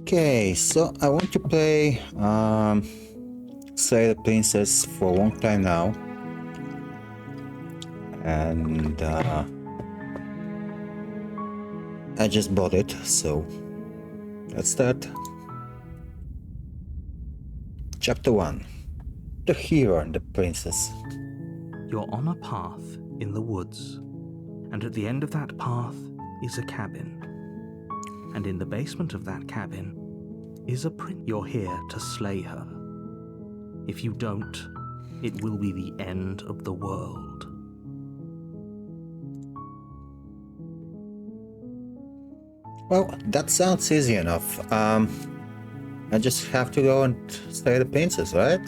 Okay, so I want to play Slay the Princess for a long time now. And I just bought it, so let's start. Chapter 1. The Hero and the Princess. You're on a path in the woods, and at the end of that path is a cabin. And in the basement of that cabin is a prince. You're here to slay her. If you don't, it will be the end of the world. Well, that sounds easy enough. I just have to go and slay the princess, right?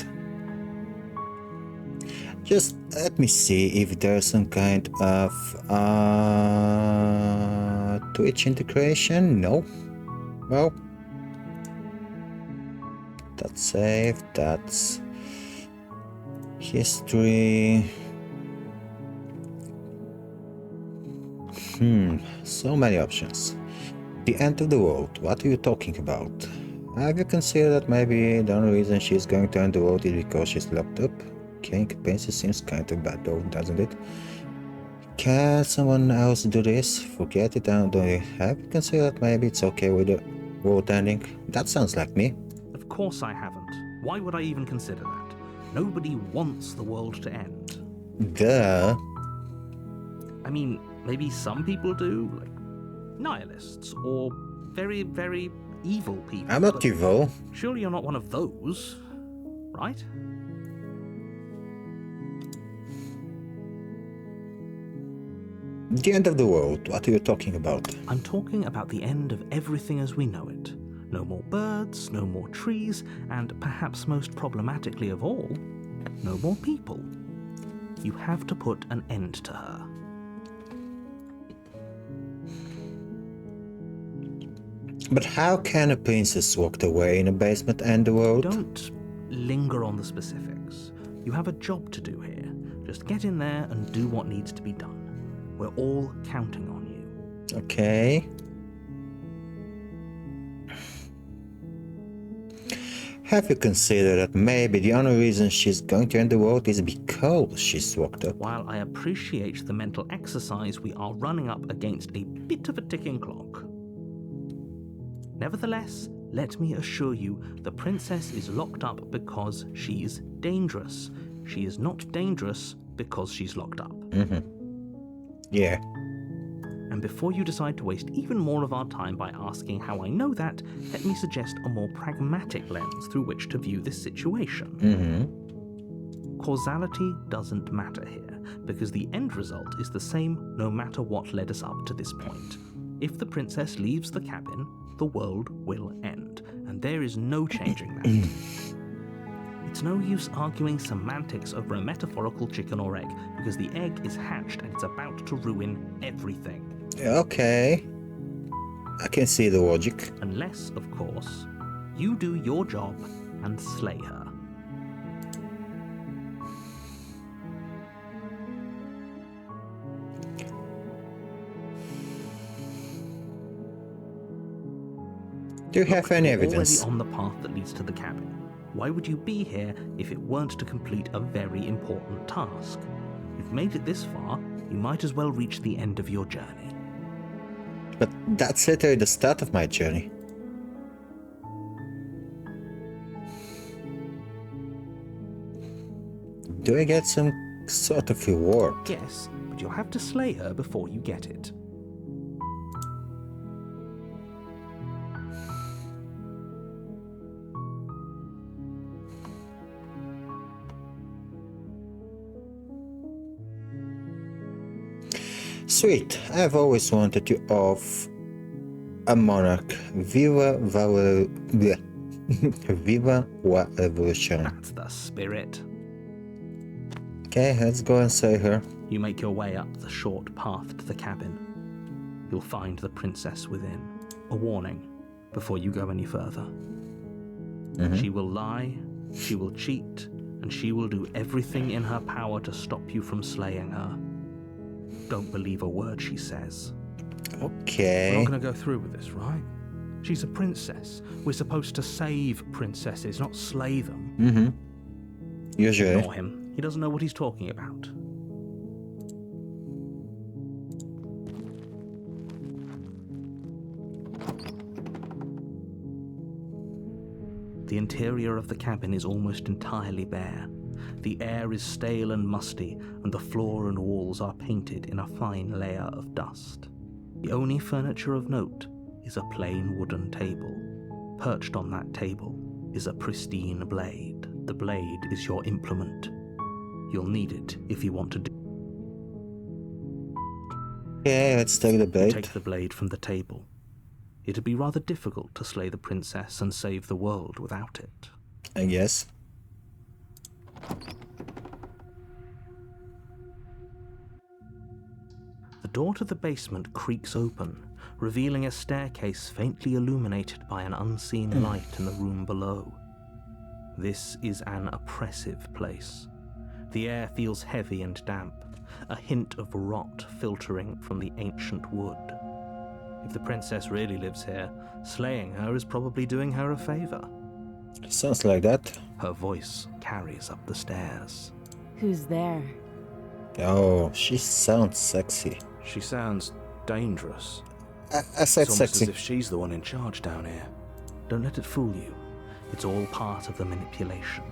Just let me see if there's some kind of Twitch integration. No. Well, that's saved. That's history. So many options. The end of the world. What are you talking about? Have you considered that maybe the only reason she's going to end the world is because she's locked up? Killing a princess seems kind of bad though, doesn't it? Can someone else do this? Forget it and do it. Have you considered that maybe it's okay with the world ending? That sounds like me. Of course I haven't. Why would I even consider that? Nobody wants the world to end. Duh. I mean, maybe some people do, like nihilists or very, very evil people. I'm not evil. Surely you're not one of those, right? The end of the world. What are you talking about? I'm talking about the end of everything as we know it. No more birds, no more trees, and perhaps most problematically of all, no more people. You have to put an end to her. But how can a princess walk away in a basement and the world? Don't linger on the specifics. You have a job to do here. Just get in there and do what needs to be done. We're all counting on you. Okay. Have you considered that maybe the only reason she's going to end the world is because she's locked up? While I appreciate the mental exercise, we are running up against a bit of a ticking clock. Nevertheless, let me assure you, the princess is locked up because she's dangerous. She is not dangerous because she's locked up. Yeah. And before you decide to waste even more of our time by asking how I know that, let me suggest a more pragmatic lens through which to view this situation. Causality doesn't matter here, because the end result is the same no matter what led us up to this point. If the princess leaves the cabin, the world will end, and there is no changing that. It's no use arguing semantics over a metaphorical chicken or egg, because the egg is hatched and it's about to ruin everything. Okay. I can see the logic. Unless, of course, you do your job and slay her. Do you have any evidence? Already on the path that leads to the cabin. Why would you be here if it weren't to complete a very important task? You've made it this far, you might as well reach the end of your journey. But that's literally the start of my journey. Do I get some sort of reward? Yes, but you'll have to slay her before you get it. Sweet. I've always wanted to off a monarch. Viva la revolution. That's the spirit. Okay, let's go and say her. You make your way up the short path to the cabin. You'll find the princess within. A warning before you go any further. She will lie, she will cheat, and she will do everything in her power to stop you from slaying her. Don't believe a word she says. Okay. We're not going to go through with this, right? She's a princess. We're supposed to save princesses, not slay them. Mm-hmm. Usually. Ignore him. He doesn't know what he's talking about. The interior of the cabin is almost entirely bare. The air is stale and musty, and the floor and walls are painted in a fine layer of dust. The only furniture of note is a plain wooden table. Perched on that table is a pristine blade. The blade is your implement. You'll need it if you want to do. Okay, let's take the blade. Take the blade from the table. It'd be rather difficult to slay the princess and save the world without it. I guess. The door to the basement creaks open, revealing a staircase faintly illuminated by an unseen light in the room below. This is an oppressive place. The air feels heavy and damp, a hint of rot filtering from the ancient wood. If the princess really lives here, slaying her is probably doing her a favor. Sounds like that. Her voice carries up the stairs. Who's there? Oh, she sounds sexy. She sounds dangerous. I said It's almost sexy. as if she's the one in charge down here. Don't let it fool you. It's all part of the manipulation.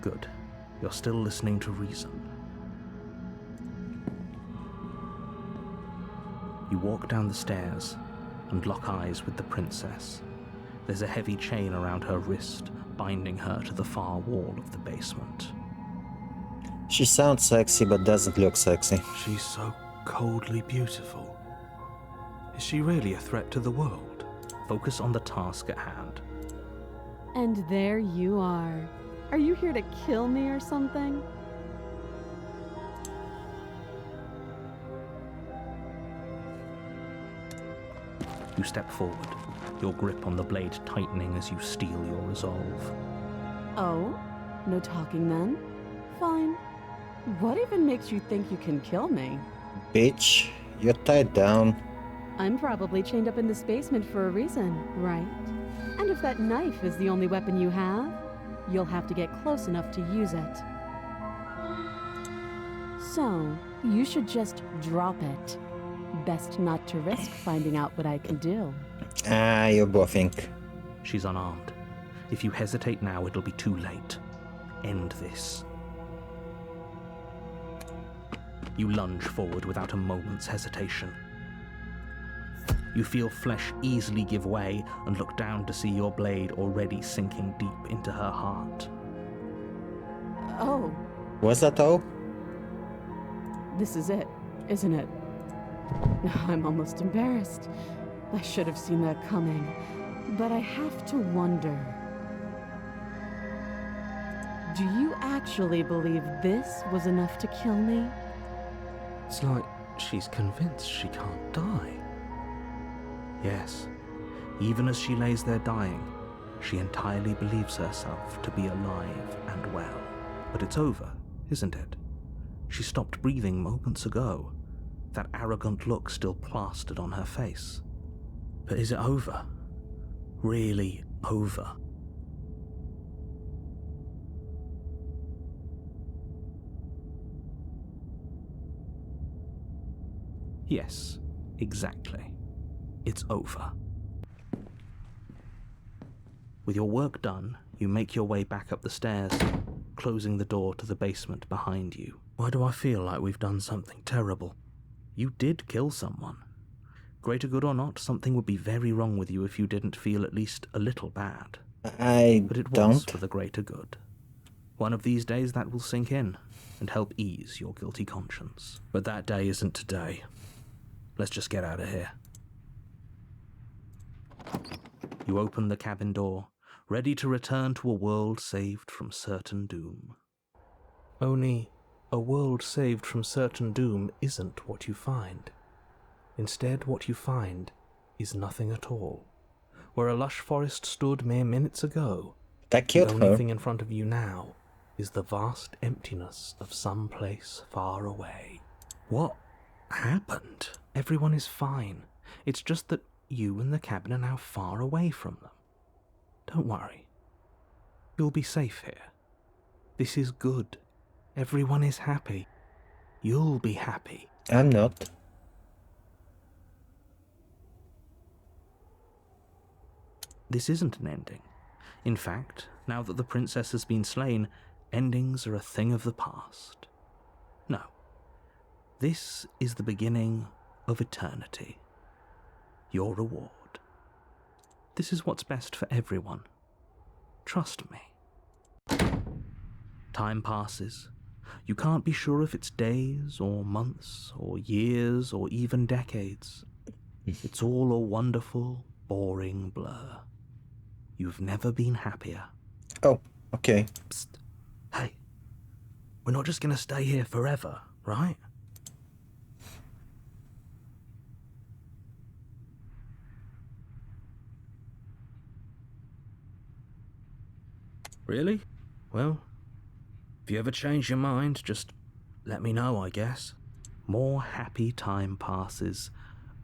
Good. You're still listening to reason. You walk down the stairs and lock eyes with the princess. There's a heavy chain around her wrist, binding her to the far wall of the basement. She sounds sexy but doesn't look sexy. She's so coldly beautiful. Is she really a threat to the world? Focus on the task at hand. And there you are. Are you here to kill me or something? You step forward, your grip on the blade tightening as you steel your resolve. Oh? No talking then? Fine. What even makes you think you can kill me? Bitch, you're tied down. I'm probably chained up in this basement for a reason, right? And if that knife is the only weapon you have, you'll have to get close enough to use it. So, you should just drop it. Best not to risk finding out what I can do. Ah, you're bluffing. She's unarmed. If you hesitate now, it'll be too late. End this. You lunge forward without a moment's hesitation. You feel flesh easily give way and look down to see your blade already sinking deep into her heart. Oh, Was that all? this is it, isn't it? I'm almost embarrassed. I should have seen that coming. But I have to wonder. Do you actually believe this was enough to kill me? It's like she's convinced she can't die. Yes, even as she lays there dying, she entirely believes herself to be alive and well. But it's over, isn't it? She stopped breathing moments ago, that arrogant look still plastered on her face. But is it over? Really over? Yes, exactly. It's over. With your work done, you make your way back up the stairs, closing the door to the basement behind you. Why do I feel like we've done something terrible? You did kill someone. Greater good or not, something would be very wrong with you if you didn't feel at least a little bad. But it was don't. for the greater good. One of these days that will sink in and help ease your guilty conscience. But that day isn't today. Let's just get out of here. You open the cabin door, ready to return to a world saved from certain doom. Only, a world saved from certain doom isn't what you find. Instead, what you find is nothing at all. Where a lush forest stood mere minutes ago, That the killed only her. thing in front of you now is the vast emptiness of some place far away. What happened? Everyone is fine. It's just that you and the cabin are now far away from them. Don't worry. You'll be safe here. This is good. Everyone is happy. You'll be happy. I'm not. This isn't an ending. In fact, now that the princess has been slain, endings are a thing of the past. No. This is the beginning of eternity. Your reward. This is what's best for everyone. Trust me. Time passes. You can't be sure if it's days or months or years or even decades. It's all a wonderful, boring blur. You've never been happier. Oh, okay. Psst. Hey, we're not just going to stay here forever, right? Really? Well, if you ever change your mind, just let me know, I guess. More happy time passes,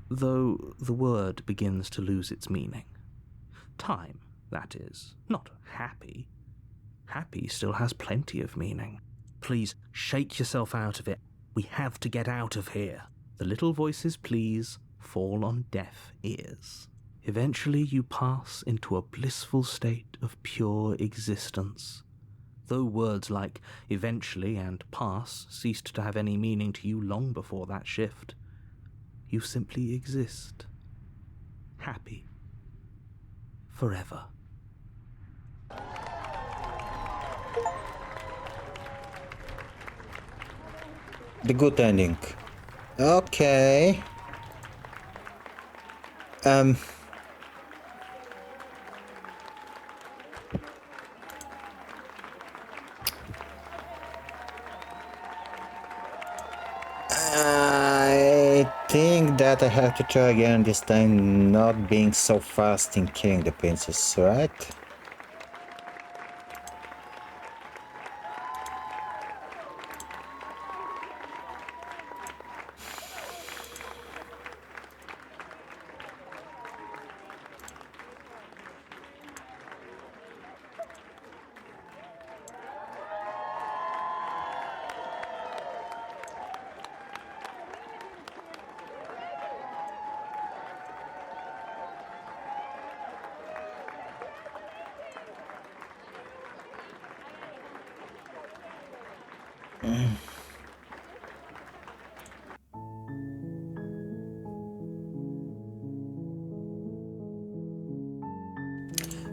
though the word begins to lose its meaning. Time, that is, not happy. Happy still has plenty of meaning. Please, shake yourself out of it. We have to get out of here. The little voices, please, fall on deaf ears. Eventually you pass into a blissful state of pure existence. Though words like eventually and pass ceased to have any meaning to you long before that shift, you simply exist. Happy. Forever. The good ending. Okay. I think that I have to try again this time, not being so fast in killing the princess, right?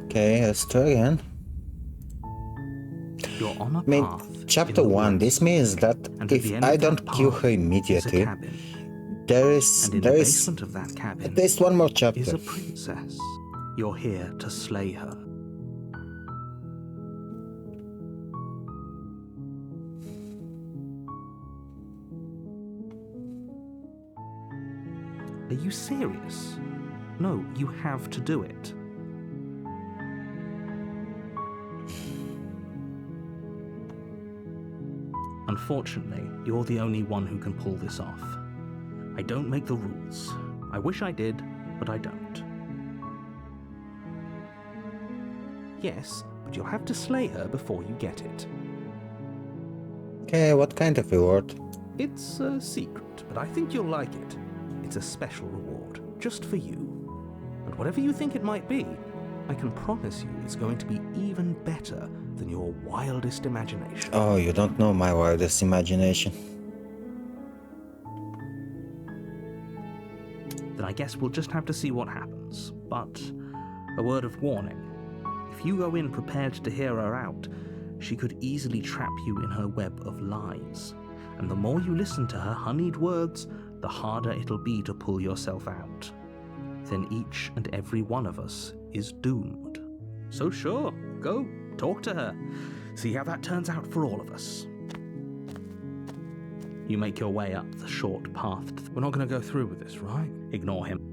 Okay, let's try again. You're on a I mean, path chapter in the 1, woods, this means that and at if the end I of that don't kill path her is a immediately, cabin, there is and in the basement of that cabin at least one more is chapter. a princess. You're here to slay her. Are you serious? No, you have to do it. Unfortunately, you're the only one who can pull this off. I don't make the rules. I wish I did, but I don't. Yes, but you'll have to slay her before you get it. Okay, what kind of reward? It's a secret, but I think you'll like it. It's a special reward, just for you. And whatever you think it might be, I can promise you it's going to be even better than your wildest imagination. Oh, you don't know my wildest imagination. Then I guess we'll just have to see what happens. But a word of warning. If you go in prepared to hear her out, she could easily trap you in her web of lies. And the more you listen to her honeyed words, the harder it'll be to pull yourself out. Then each and every one of us is doomed. So sure, go, talk to her. See how that turns out for all of us. You make your way up the short path. We're not going to go through with this, right? Ignore him.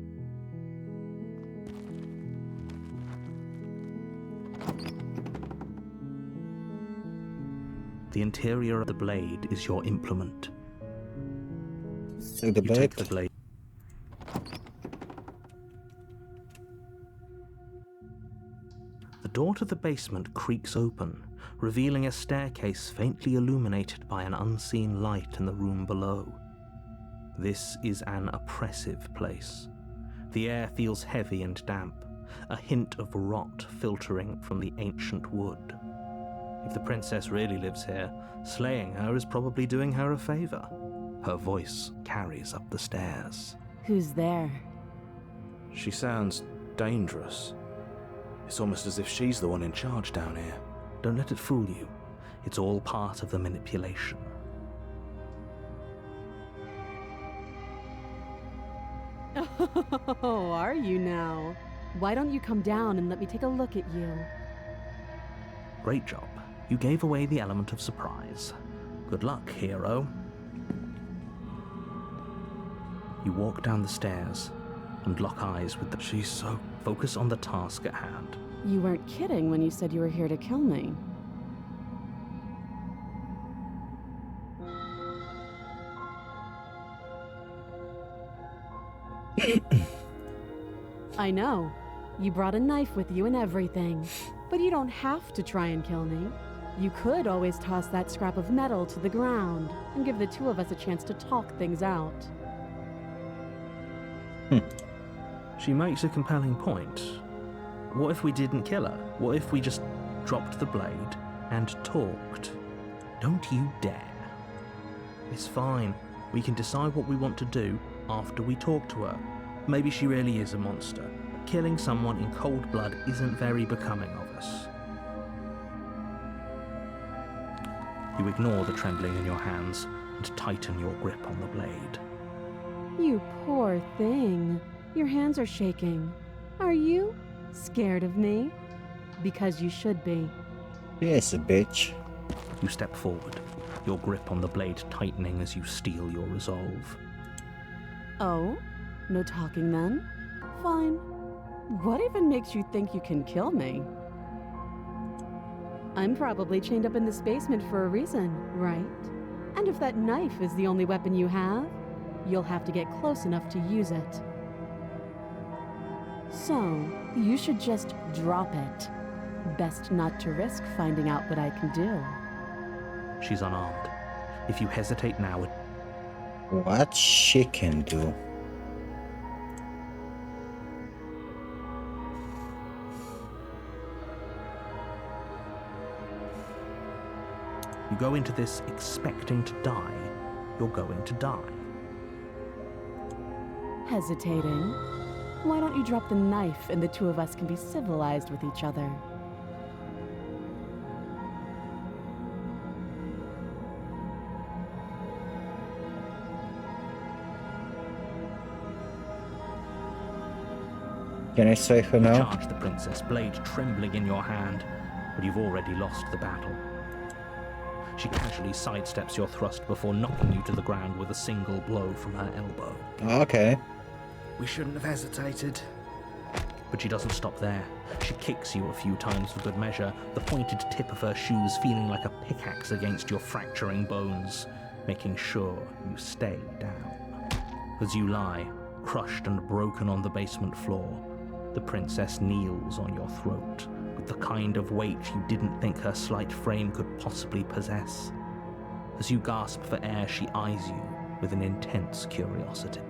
The interior of the blade is your implement. Take the You blade. take the blade. The door to the basement creaks open, revealing a staircase faintly illuminated by an unseen light in the room below. This is an oppressive place. The air feels heavy and damp, a hint of rot filtering from the ancient wood. If the princess really lives here, slaying her is probably doing her a favor. Her voice carries up the stairs. Who's there? She sounds dangerous. It's almost as if she's the one in charge down here. Don't let it fool you. It's all part of the manipulation. Oh, are you now? Why don't you come down and let me take a look at you? Great job. You gave away the element of surprise. Good luck, hero. You walk down the stairs and lock eyes with the... She's so... Focus on the task at hand. You weren't kidding when you said you were here to kill me. I know. You brought a knife with you and everything. But you don't have to try and kill me. You could always toss that scrap of metal to the ground and give the two of us a chance to talk things out. She makes a compelling point. What if we didn't kill her? What if we just dropped the blade and talked? Don't you dare. It's fine. We can decide what we want to do after we talk to her. Maybe she really is a monster. Killing someone in cold blood isn't very becoming of us. You ignore the trembling in your hands and tighten your grip on the blade. You poor thing. Your hands are shaking. Are you scared of me? Because you should be. Yes, a bitch. You step forward, your grip on the blade tightening as you steel your resolve. Oh? No talking then? Fine. What even makes you think you can kill me? I'm probably chained up in this basement for a reason, right? And if that knife is the only weapon you have, you'll have to get close enough to use it. So, you should just drop it. Best not to risk finding out what I can do. She's unarmed. If you hesitate now, What she can do? you go into this expecting to die, you're going to die. Hesitating? Why don't you drop the knife and the two of us can be civilized with each other? Can I save her You now? charge the princess, blade trembling in your hand, but you've already lost the battle. She casually sidesteps your thrust before knocking you to the ground with a single blow from her elbow. Okay. We shouldn't have hesitated. But she doesn't stop there. She kicks you a few times for good measure, the pointed tip of her shoes feeling like a pickaxe against your fracturing bones, making sure you stay down. As you lie, crushed and broken on the basement floor, the princess kneels on your throat with the kind of weight you didn't think her slight frame could possibly possess. As you gasp for air, she eyes you with an intense curiosity.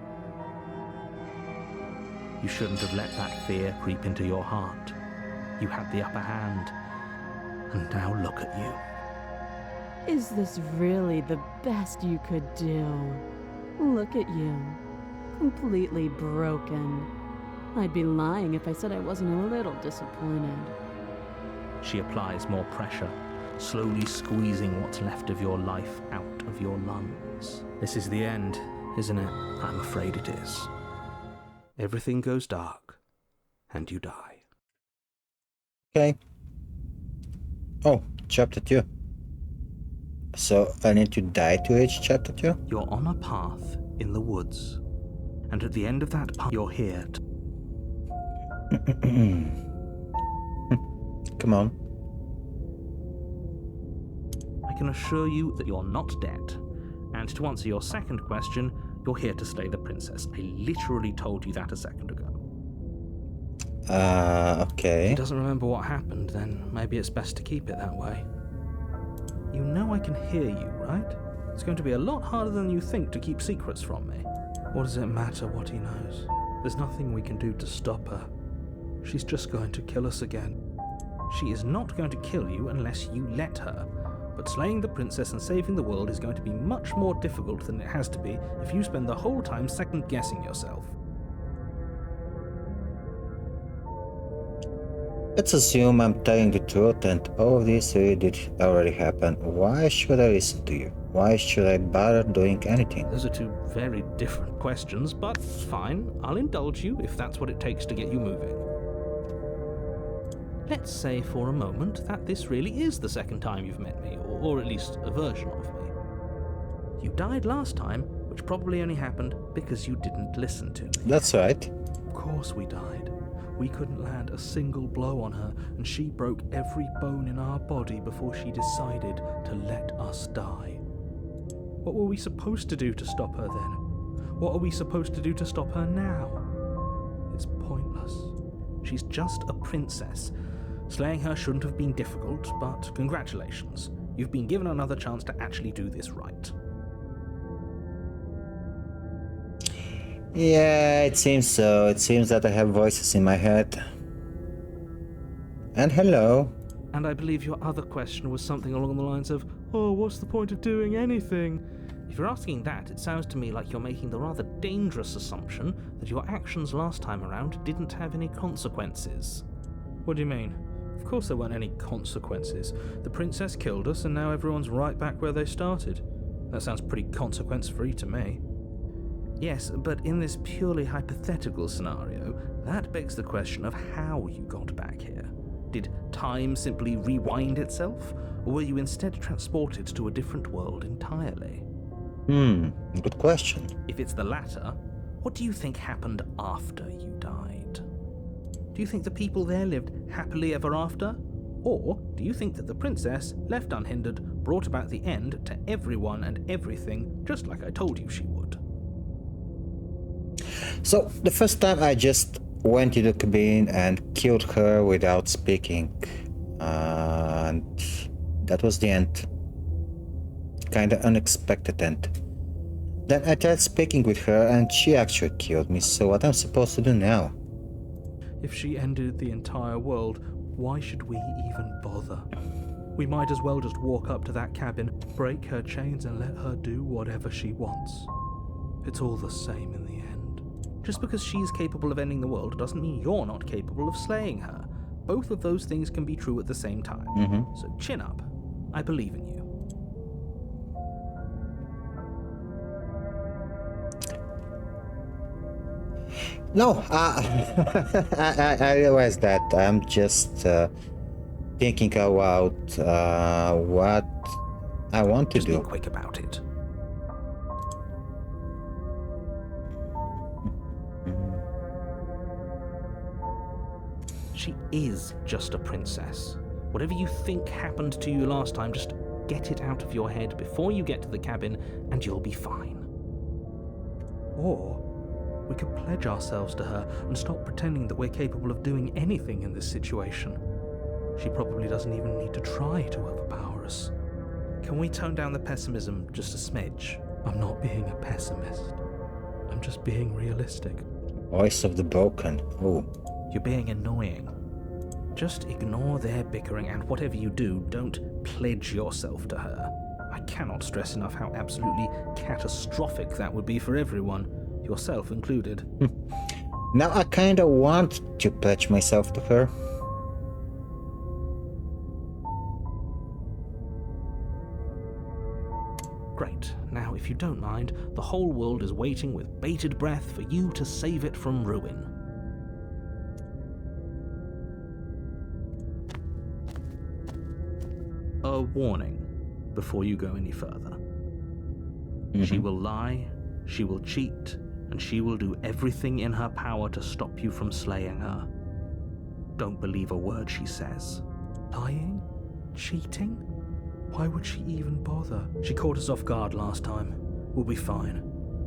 You shouldn't have let that fear creep into your heart. You had the upper hand, and now look at you. Is this really the best you could do? Look at you. Completely broken. I'd be lying if I said I wasn't a little disappointed. She applies more pressure, slowly squeezing what's left of your life out of your lungs. This is the end, isn't it? I'm afraid it is. Everything goes dark, and you die. Okay. Oh, chapter 2. So I need to die to reach chapter 2? You're on a path in the woods, and at the end of that path, you're here to... Come on. I can assure you that you're not dead. And to answer your second question, you're here to slay the princess. I literally told you that a second ago. If Okay. he doesn't remember what happened, then maybe it's best to keep it that way. You know I can hear you, right? It's going to be a lot harder than you think to keep secrets from me. What does it matter what he knows? There's nothing we can do to stop her. She's just going to kill us again. She is not going to kill you unless you let her. But slaying the princess and saving the world is going to be much more difficult than it has to be if you spend the whole time second-guessing yourself. Let's assume I'm telling the truth and all of this really did already happen. Why should I listen to you? Why should I bother doing anything? Those are two very different questions, but fine, I'll indulge you if that's what it takes to get you moving. Let's say for a moment that this really is the second time you've met me, or at least a version of me. You died last time, which probably only happened because you didn't listen to me. That's right. Of course we died. We couldn't land a single blow on her, and she broke every bone in our body before she decided to let us die. What were we supposed to do to stop her then? What are we supposed to do to stop her now? It's pointless. She's just a princess. Slaying her shouldn't have been difficult, but congratulations. You've been given another chance to actually do this right. Yeah, it seems so. It seems that I have voices in my head. And hello. And I believe your other question was something along the lines of, oh, what's the point of doing anything? If you're asking that, it sounds to me like you're making the rather dangerous assumption that your actions last time around didn't have any consequences. What do you mean? Of course there weren't any consequences. The princess killed us and now everyone's right back where they started. That sounds pretty consequence-free to me. Yes, but in this purely hypothetical scenario, that begs the question of how you got back here. Did time simply rewind itself, or were you instead transported to a different world entirely? Good question. If it's the latter, what do you think happened after you died? Do you think the people there lived happily ever after? Or do you think that the princess, left unhindered, brought about the end to everyone and everything, just like I told you she would? So, the first time I just went to the cabin and killed her without speaking. And that was the end. Kinda unexpected end. Then I tried speaking with her and she actually killed me, so what I'm supposed to do now? If she ended the entire world, why should we even bother? We might as well just walk up to that cabin, break her chains and let her do whatever she wants. It's all the same in the end. Just because she's capable of ending the world doesn't mean you're not capable of slaying her. Both of those things can be true at the same time. So chin up. I believe in you. No, I realize that. I'm just thinking about what I want to Just do. be quick about it. She is just a princess. Whatever you think happened to you last time, just get it out of your head before you get to the cabin and you'll be fine. Or we could pledge ourselves to her and stop pretending that we're capable of doing anything in this situation. She probably doesn't even need to try to overpower us. Can we tone down the pessimism just a smidge? I'm not being a pessimist. I'm just being realistic. Voice of the broken. Oh. You're being annoying. Just ignore their bickering, and whatever you do, don't pledge yourself to her. I cannot stress enough how absolutely catastrophic that would be for everyone, yourself included. Now I kinda want to pledge myself to her. Great. Now, if you don't mind, the whole world is waiting with bated breath for you to save it from ruin. A warning before you go any further. She will lie, she will cheat, and she will do everything in her power to stop you from slaying her. Don't believe a word she says. Lying? Cheating? Why would she even bother? She caught us off guard last time. We'll be fine.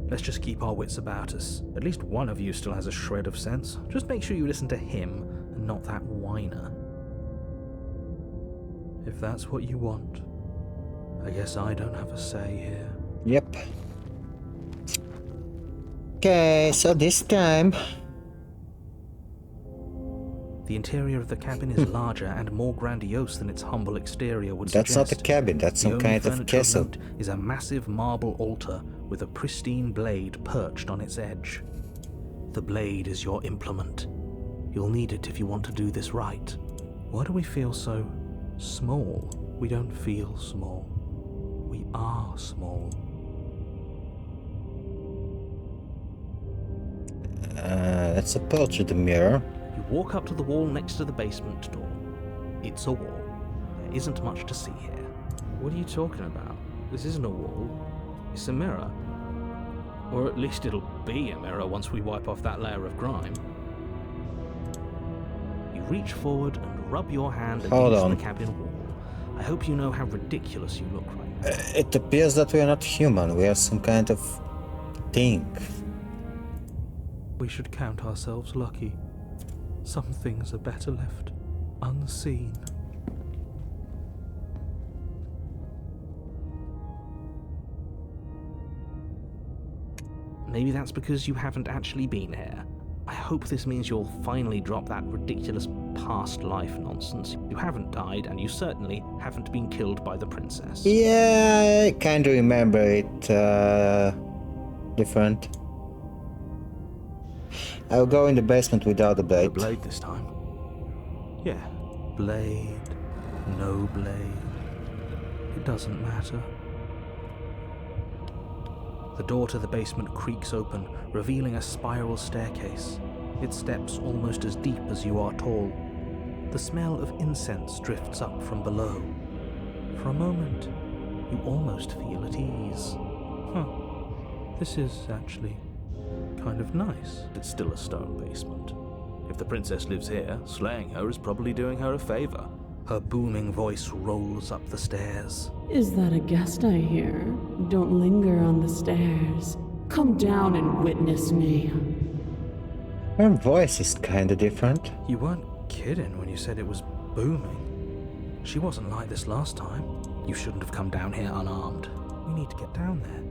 Let's just keep our wits about us. At least one of you still has a shred of sense. Just make sure you listen to him and not that whiner. If that's what you want, I guess I don't have a say here. Yep. Okay, so this time... The interior of the cabin is larger and more grandiose than its humble exterior would That's suggest. not a cabin, that's some kind of castle. The only furniture is a massive marble altar with a pristine blade perched on its edge. The blade is your implement. You'll need it if you want to do this right. Why do we feel so small? We don't feel small. We are small. Let's approach the mirror. You walk up to the wall next to the basement door. It's a wall. There isn't much to see here. What are you talking about? This isn't a wall. It's a mirror. Or at least it'll be a mirror once we wipe off that layer of grime. You reach forward and rub your hand against the cabin wall. I hope you know how ridiculous you look right now. It appears that we are not human, we are some kind of thing. We should count ourselves lucky. Some things are better left unseen. Maybe that's because you haven't actually been here. I hope this means you'll finally drop that ridiculous past life nonsense. You haven't died, and you certainly haven't been killed by the princess. Yeah, I kind of remember it different. I'll go in the basement without the blade. The blade this time? Yeah, blade, no blade. It doesn't matter. The door to the basement creaks open, revealing a spiral staircase. Its steps almost as deep as you are tall. The smell of incense drifts up from below. For a moment, you almost feel at ease. This is actually kind of nice. It's still a stone basement. If the princess lives here, slaying her is probably doing her a favor. Her booming voice rolls up the stairs. Is that a guest I hear? Don't linger on the stairs. Come down and witness me. Her voice is kinda different. You weren't kidding when you said it was booming. She wasn't like this last time. You shouldn't have come down here unarmed. We need to get down there.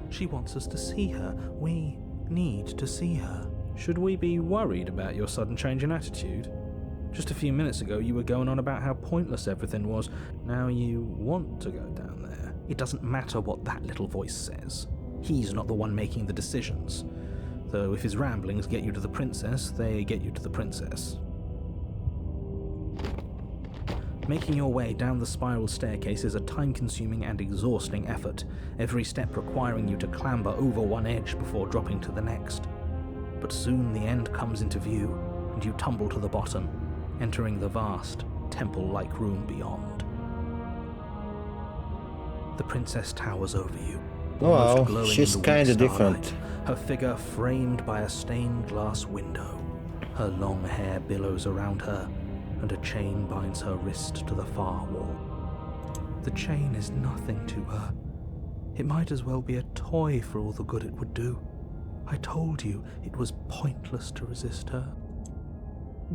She wants us to see her. We need to see her. Should we be worried about your sudden change in attitude? Just a few minutes ago you were going on about how pointless everything was. Now you want to go down there. It doesn't matter what that little voice says. He's not the one making the decisions. Though if his ramblings get you to the princess, they get you to the princess. Making your way down the spiral staircase is a time-consuming and exhausting effort, every step requiring you to clamber over one edge before dropping to the next. But soon the end comes into view, and you tumble to the bottom, entering the vast, temple-like room beyond. The princess towers over you. Wow, glowing she's in the weak kinda starlight, different. her figure framed by a stained glass window. Her long hair billows around her, and a chain binds her wrist to the far wall. The chain is nothing to her. It might as well be a toy for all the good it would do. I told you it was pointless to resist her.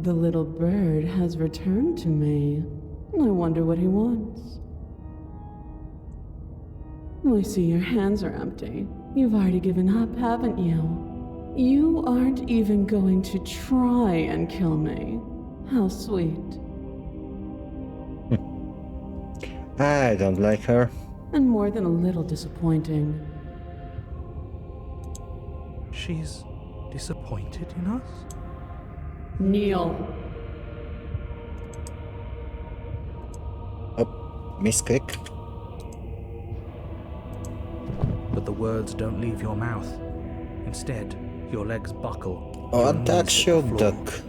The little bird has returned to me. I wonder what he wants. I see your hands are empty. You've already given up, haven't you? You aren't even going to try and kill me. How sweet. I don't like her. And more than a little disappointing. She's disappointed in us? Kneel. Oh, misclick. But the words don't leave your mouth. Instead, your legs buckle. Oh, your and knees that hit should the floor. duck.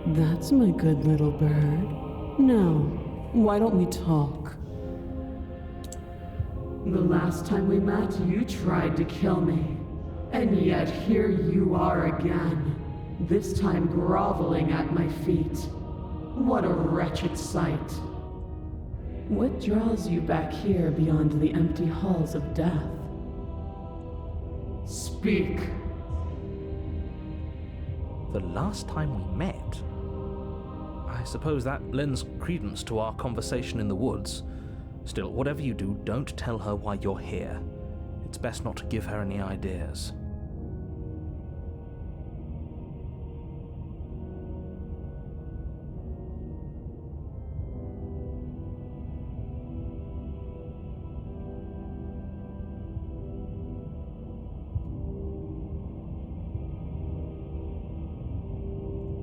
That's my good little bird. Now, why don't we talk? The last time we met, you tried to kill me. And yet here you are again. This time groveling at my feet. What a wretched sight. What draws you back here beyond the empty halls of death? Speak. The last time we met? I suppose that lends credence to our conversation in the woods. Still, whatever you do, don't tell her why you're here. It's best not to give her any ideas.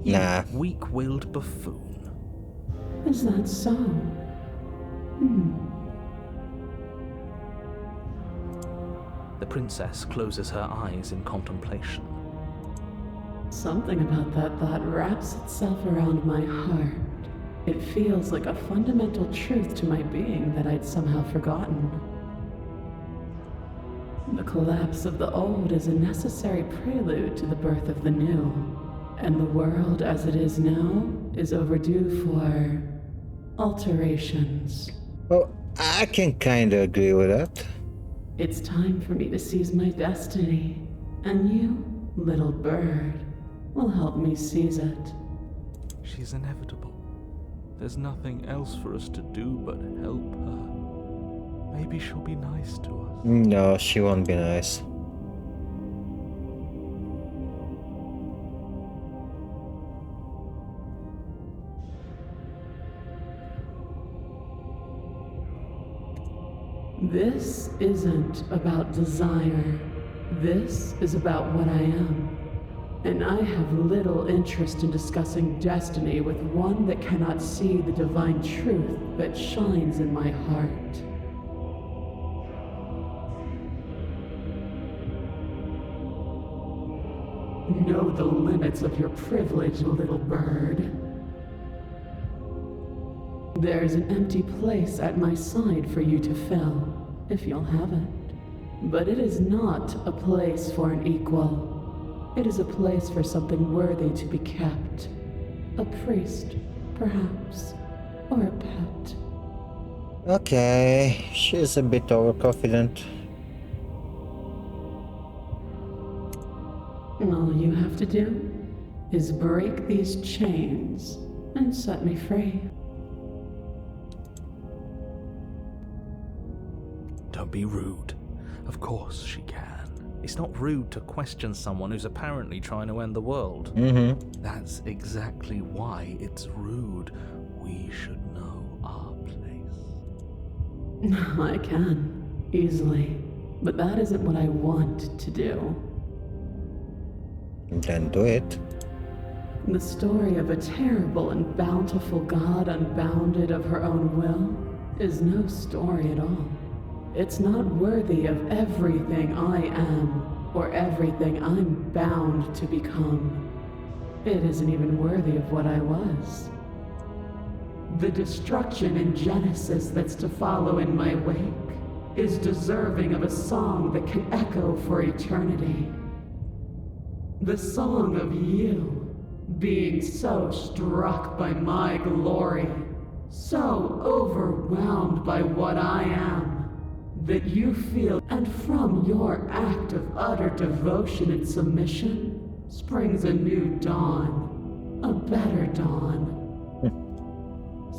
Nah. Weak-willed buffoon. Is that so? The princess closes her eyes in contemplation. Something about that thought wraps itself around my heart. It feels like a fundamental truth to my being that I'd somehow forgotten. The collapse of the old is a necessary prelude to the birth of the new, and the world as it is now is overdue for alterations. Well, I can kinda agree with that. It's time for me to seize my destiny, and you, little bird, will help me seize it. She's inevitable. There's nothing else for us to do but help her. Maybe she'll be nice to us. No, she won't be nice. This isn't about desire. This is about what I am. And I have little interest in discussing destiny with one that cannot see the divine truth that shines in my heart. Know the limits of your privilege, little bird. There's an empty place at my side for you to fill, if you'll have it. But it is not a place for an equal. It is a place for something worthy to be kept. A priest, perhaps, or a pet. Okay, she's a bit overconfident. All you have to do is break these chains and set me free. Don't be rude. Of course she can. It's not rude to question someone who's apparently trying to end the world. That's exactly why it's rude. We should know our place. I can, easily. But that isn't what I want to do. Then do it. The story of a terrible and bountiful God unbounded of her own will is no story at all. It's not worthy of everything I am or everything I'm bound to become. It isn't even worthy of what I was. The destruction in Genesis that's to follow in my wake is deserving of a song that can echo for eternity. The song of you, being so struck by my glory, so overwhelmed by what I am, that you feel, and from your act of utter devotion and submission springs a new dawn, a better dawn.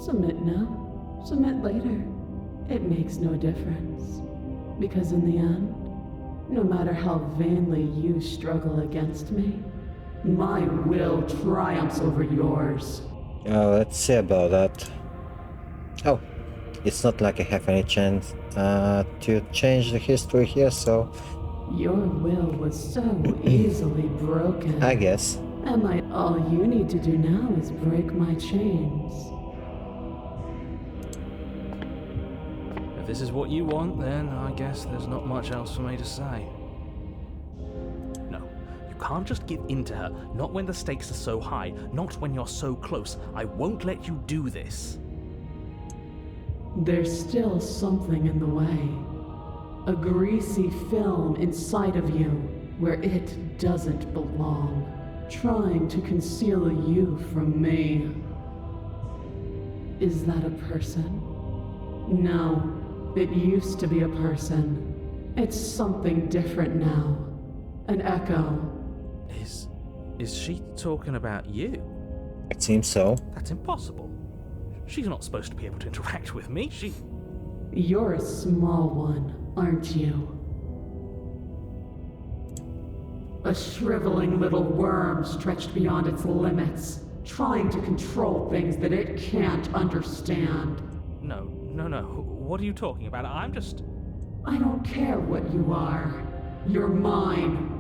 Submit now, submit later. It makes no difference. Because in the end, no matter how vainly you struggle against me, my will triumphs over yours. Let's see about that. Oh, it's not like I have any chance to change the history here, so... Your will was so easily broken. I guess. All you need to do now is break my chains. If this is what you want, then I guess there's not much else for me to say. No, you can't just give in to her, not when the stakes are so high, not when you're so close. I won't let you do this. There's still something in the way. A greasy film inside of you where it doesn't belong, trying to conceal you from me. Is that a person? No, it used to be a person. It's something different now. An echo. Is she talking about you? It seems so. That's impossible. She's not supposed to be able to interact with me. You're a small one, aren't you? A shriveling little worm stretched beyond its limits, trying to control things that it can't understand. No. What are you talking about? I don't care what you are. You're mine.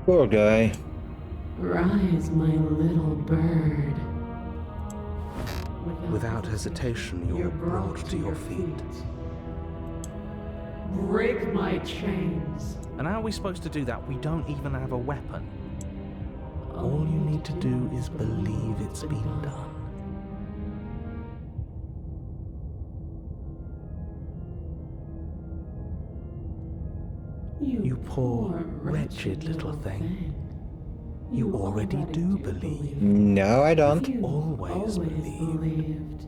Poor guy. Rise, my little bird. Without hesitation, you're brought to your feet. Break my chains. And how are we supposed to do that? We don't even have a weapon. All you need to do is believe it's been done. You poor, wretched little thing. You already do believe. No, I don't. Always believed.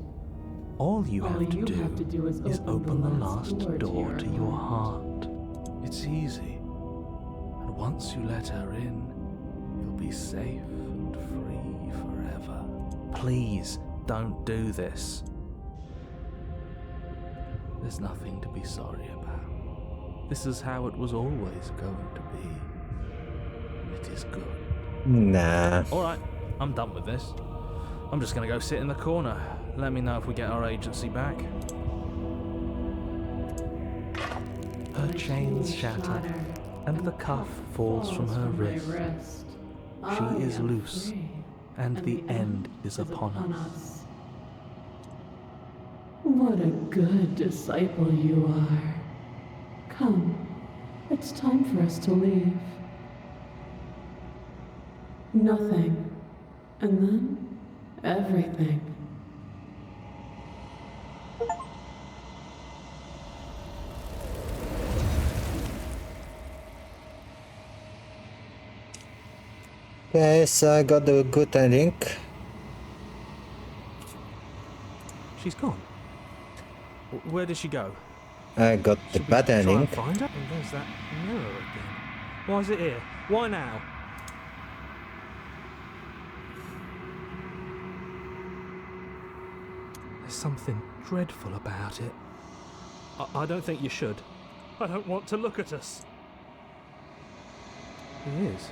All you have to do is open the last door to your heart. It's easy. And once you let her in, you'll be safe and free forever. Please, don't do this. There's nothing to be sorry about. This is how it was always going to be. And it is good. Nah. Alright, I'm done with this. I'm just gonna go sit in the corner. Let me know if we get our agency back. Her chains shatter, and the cuff falls from her wrist. She is loose, and the end is upon us. What a good disciple you are. Come, it's time for us to leave. Nothing, and then everything. Okay, so I got the good ending. She's gone. Where did she go? I got the Should we bad try ending. and find her? And there's that mirror again. Why is it here? Why now? There's something dreadful about it. I don't think you should. I don't want to look at us. It is.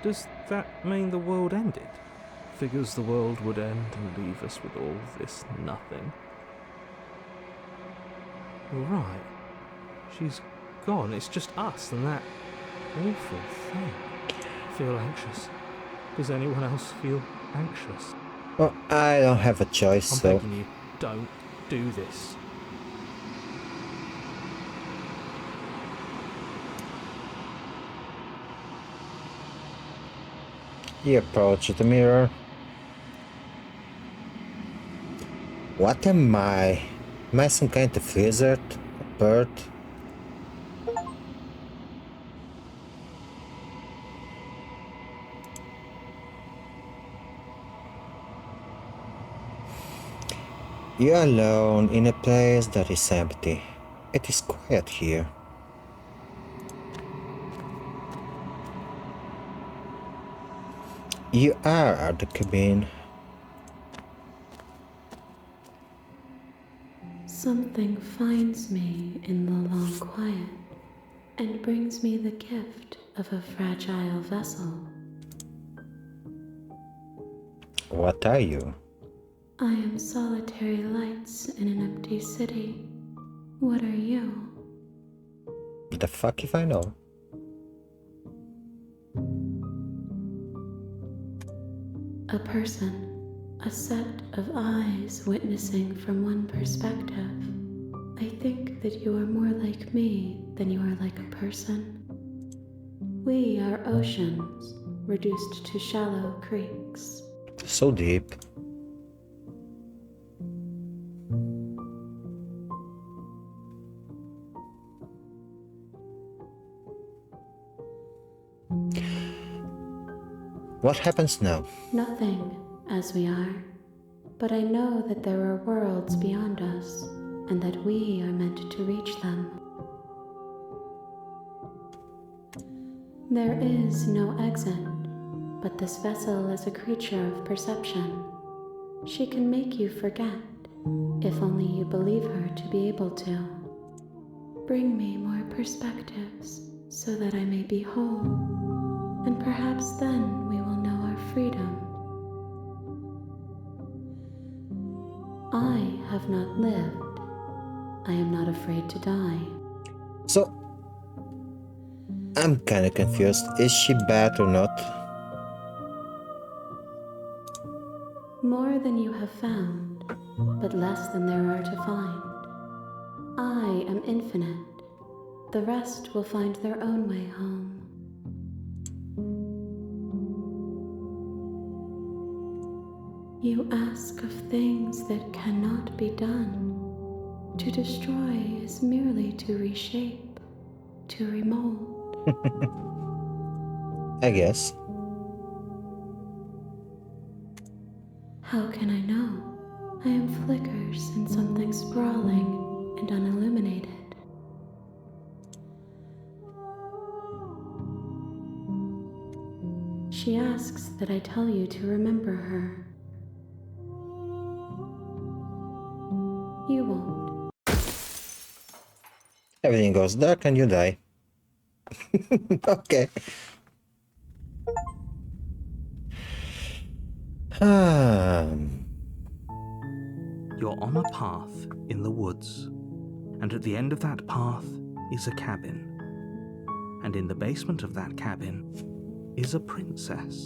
Does that mean the world ended? Figures the world would end and leave us with all this nothing. Right. She's gone. It's just us and that awful thing. Feel anxious. Does anyone else feel anxious? Well, I don't have a choice, I'm so... begging you, don't do this. He approached the mirror. What am I? Am I some kind of lizard? A bird? You're alone in a place that is empty. It is quiet here. You are at the cabin. Something finds me in the long quiet and brings me the gift of a fragile vessel. What are you? I am solitary lights in an empty city. What are you? The fuck if I know? A person, a set of eyes witnessing from one perspective. I think that you are more like me than you are like a person. We are oceans, reduced to shallow creeks. So deep. What happens now? Nothing, as we are. but I know that there are worlds beyond us, and that we are meant to reach them. There is no exit, but this vessel is a creature of perception. She can make you forget, if only you believe her to be able to. Bring me more perspectives, so that I may be whole, and perhaps then we will know our freedom. I have not lived. I am not afraid to die. So, I'm kinda confused. Is she bad or not? More than you have found, but less than there are to find. I am infinite. The rest will find their own way home. You ask of things that cannot be done. To destroy is merely to reshape, to remold. I guess. How can I know? I am flickers in something sprawling and unilluminated. She asks that I tell you to remember her. You won't. Everything goes dark and you die. Okay. You're on a path in the woods, and at the end of that path is a cabin. And in the basement of that cabin is a princess.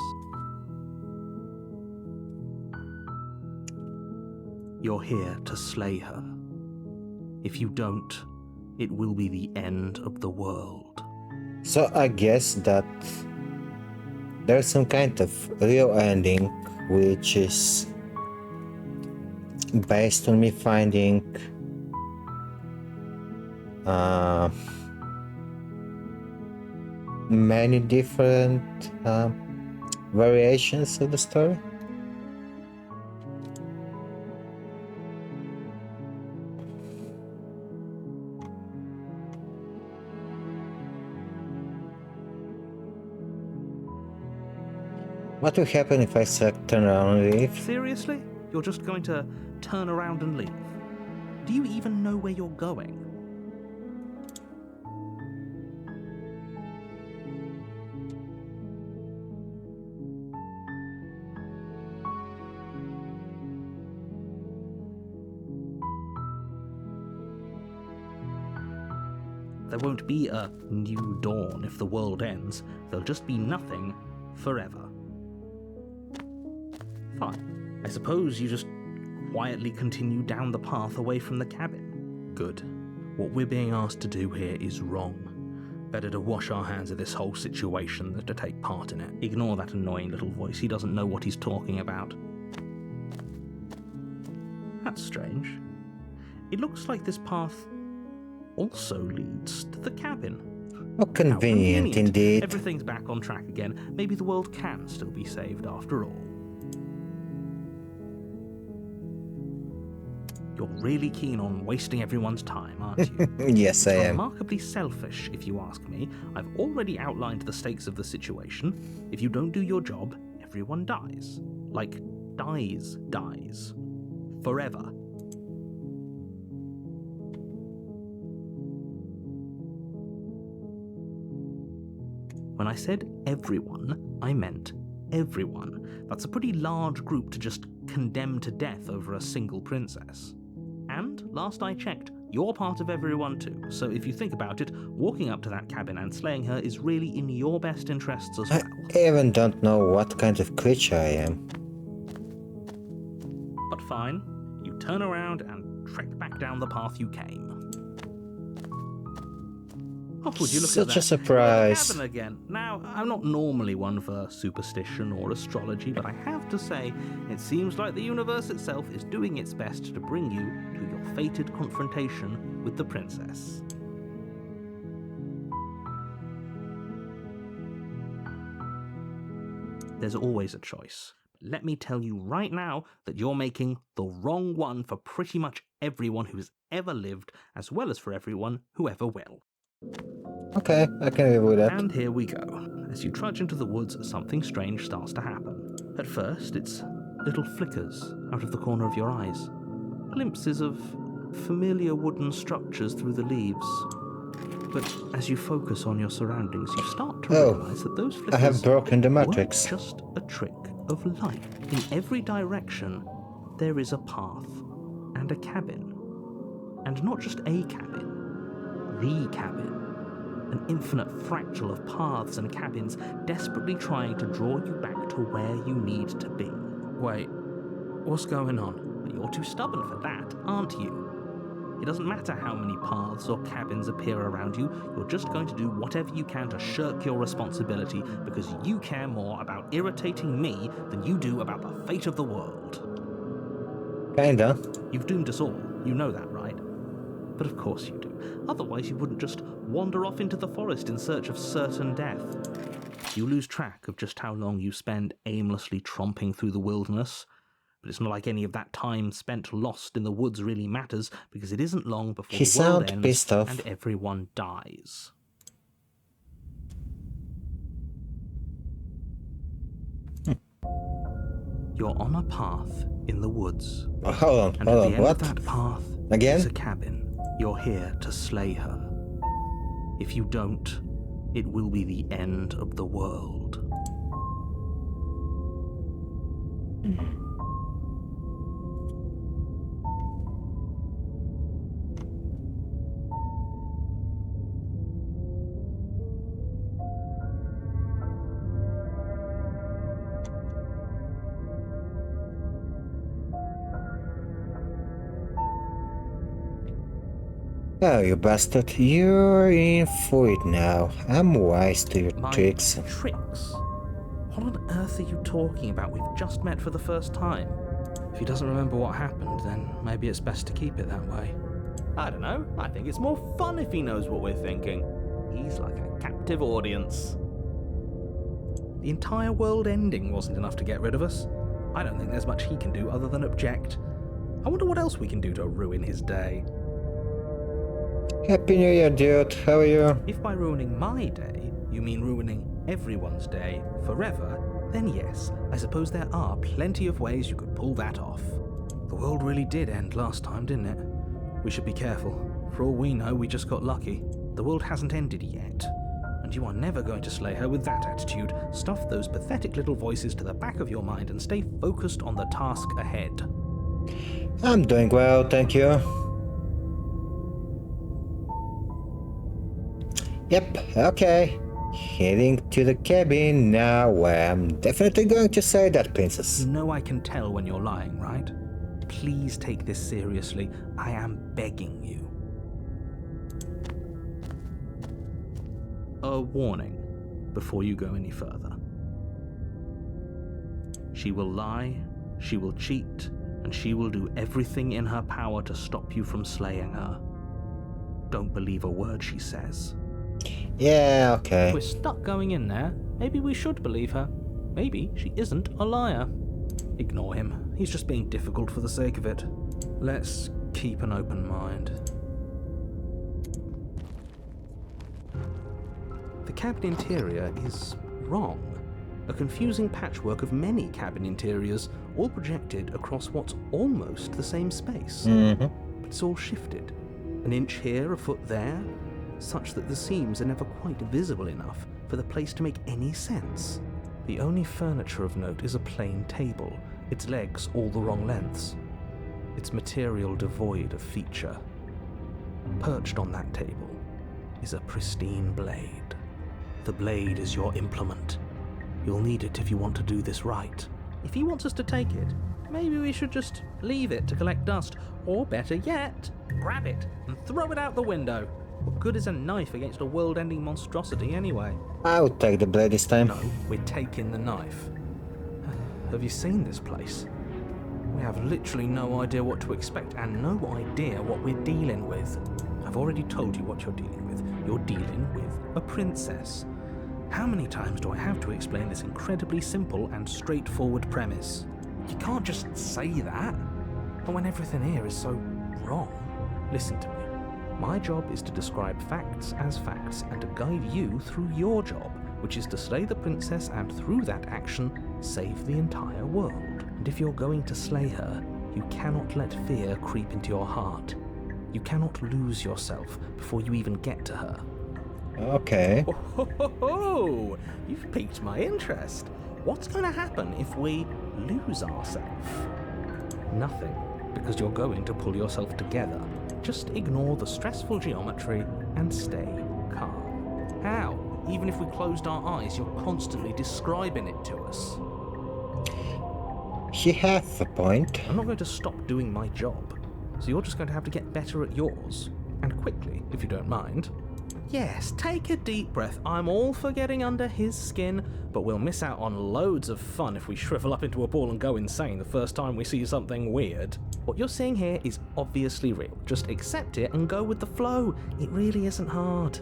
You're here to slay her. If you don't, it will be the end of the world. So I guess that there's some kind of real ending, which is based on me finding many different variations of the story. What will happen if I select turn around and leave? Seriously? You're just going to turn around and leave? Do you even know where you're going? There won't be a new dawn if the world ends. There'll just be nothing forever. Fine. I suppose you just quietly continue down the path away from the cabin. Good. What we're being asked to do here is wrong. Better to wash our hands of this whole situation than to take part in it. Ignore that annoying little voice. He doesn't know what he's talking about. That's strange. It looks like this path also leads to the cabin. Oh, convenient indeed. Everything's back on track again. Maybe the world can still be saved after all. You're really keen on wasting everyone's time, aren't you? Yes, I It's am. remarkably selfish, if you ask me. I've already outlined the stakes of the situation. If you don't do your job, everyone dies. Like, dies. Forever. When I said everyone, I meant everyone. That's a pretty large group to just condemn to death over a single princess. And, last I checked, you're part of everyone too, so if you think about it, walking up to that cabin and slaying her is really in your best interests as well. I even don't know what kind of creature I am. But fine, you turn around and trek back down the path you came. Oh, would you look at that? Such a surprise. You're at the cabin again. Now, I'm not normally one for superstition or astrology, but I have to say, it seems like the universe itself is doing its best to bring you to your fated confrontation with the princess. There's always a choice. let me tell you right now that you're making the wrong one for pretty much everyone who's ever lived, as well as for everyone who ever will. Okay, I can live with that. And here we go. As you trudge into the woods, something strange starts to happen. At first, it's little flickers out of the corner of your eyes. Glimpses of familiar wooden structures through the leaves. But as you focus on your surroundings, you start to realize that those flickers I have broken the matrix. weren't just a trick of light. In every direction, there is a path and a cabin. And not just a cabin, the cabin. An infinite fractal of paths and cabins desperately trying to draw you back to where you need to be. Wait, what's going on? But you're too stubborn for that, aren't you? It doesn't matter how many paths or cabins appear around you, you're just going to do whatever you can to shirk your responsibility because you care more about irritating me than you do about the fate of the world. Kinda. You've doomed us all, you know that, right? But of course you do. Otherwise you wouldn't just wander off into the forest in search of certain death. You lose track of just how long you spend aimlessly tromping through the wilderness. But it's not like any of that time spent lost in the woods really matters, because it isn't long before He the world sounds ends pissed off. and everyone dies. You're on a path in the woods. Oh, hold And on, at the end what? of that path Again? is a cabin. You're here to slay her. If you don't, it will be the end of the world. Oh, you bastard. You're in for it now. I'm wise to your My tricks. tricks? What on earth are you talking about? We've just met for the first time. If he doesn't remember what happened, then maybe it's best to keep it that way. I don't know. I think it's more fun if he knows what we're thinking. He's like a captive audience. The entire world ending wasn't enough to get rid of us. I don't think there's much he can do other than object. I wonder what else we can do to ruin his day. Happy New Year, dude. How are you? If by ruining my day, you mean ruining everyone's day forever, then yes, I suppose there are plenty of ways you could pull that off. The world really did end last time, didn't it? We should be careful. For all we know, we just got lucky. The world hasn't ended yet, and you are never going to slay her with that attitude. Stuff those pathetic little voices to the back of your mind and stay focused on the task ahead. I'm doing well, thank you. Yep, okay. Heading to the cabin now, where I'm definitely going to say that, princess. You know I can tell when you're lying, right? Please take this seriously. I am begging you. A warning before you go any further. She will lie, she will cheat, and she will do everything in her power to stop you from slaying her. Don't believe a word she says. Yeah, okay. If we're stuck going in there, maybe we should believe her. Maybe she isn't a liar. Ignore him. He's just being difficult for the sake of it. Let's keep an open mind. The cabin interior is wrong. A confusing patchwork of many cabin interiors, all projected across what's almost the same space. But it's all shifted. An inch here, a foot there, such that the seams are never quite visible enough for the place to make any sense. The only furniture of note is a plain table, its legs all the wrong lengths, its material devoid of feature. Perched on that table is a pristine blade. The blade is your implement. You'll need it if you want to do this right. If he wants us to take it, maybe we should just leave it to collect dust, or better yet, grab it and throw it out the window. What good is a knife against a world-ending monstrosity anyway? I'll take the blade this time. No, we're taking the knife. Have you seen this place? We have literally no idea what to expect and no idea what we're dealing with. I've already told you what you're dealing with. You're dealing with a princess. How many times do I have to explain this incredibly simple and straightforward premise? You can't just say that. But when everything here is so wrong. Listen to me. My job is to describe facts as facts and to guide you through your job, which is to slay the princess and through that action, save the entire world. And if you're going to slay her, you cannot let fear creep into your heart. You cannot lose yourself before you even get to her. Okay. Oh, you've piqued my interest. What's going to happen if we lose ourselves? Nothing, because you're going to pull yourself together. Just ignore the stressful geometry and stay calm. How? Even if we closed our eyes, you're constantly describing it to us. She has a point. I'm not going to stop doing my job, so you're just going to have to get better at yours. And quickly, if you don't mind. Yes, take a deep breath. I'm all for getting under his skin, but we'll miss out on loads of fun if we shrivel up into a ball and go insane the first time we see something weird. What you're seeing here is obviously real. Just accept it and go with the flow. It really isn't hard.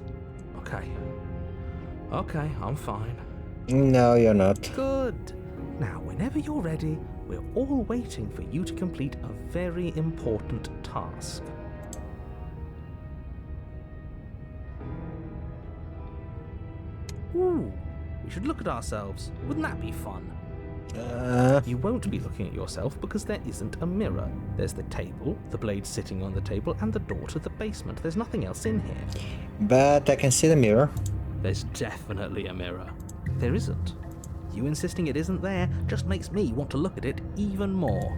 Okay, I'm fine. No, you're not. Good. Now, whenever you're ready, we're all waiting for you to complete a very important task. Ooh, we should look at ourselves. Wouldn't that be fun? You won't be looking at yourself because there isn't a mirror. There's the table, the blade sitting on the table, and the door to the basement. There's nothing else in here. But I can see the mirror. There's definitely a mirror. There isn't. You insisting it isn't there just makes me want to look at it even more.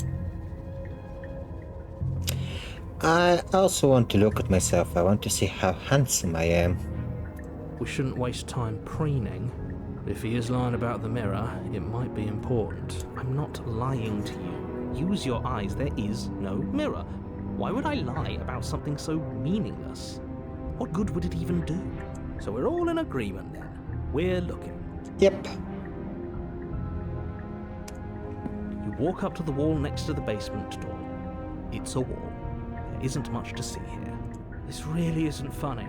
I also want to look at myself. I want to see how handsome I am. We shouldn't waste time preening. If he is lying about the mirror, it might be important. I'm not lying to you. Use your eyes. There is no mirror. Why would I lie about something so meaningless? What good would it even do? So we're all in agreement then. We're looking. Yep. You walk up to the wall next to the basement door. It's a wall. There isn't much to see here. This really isn't funny.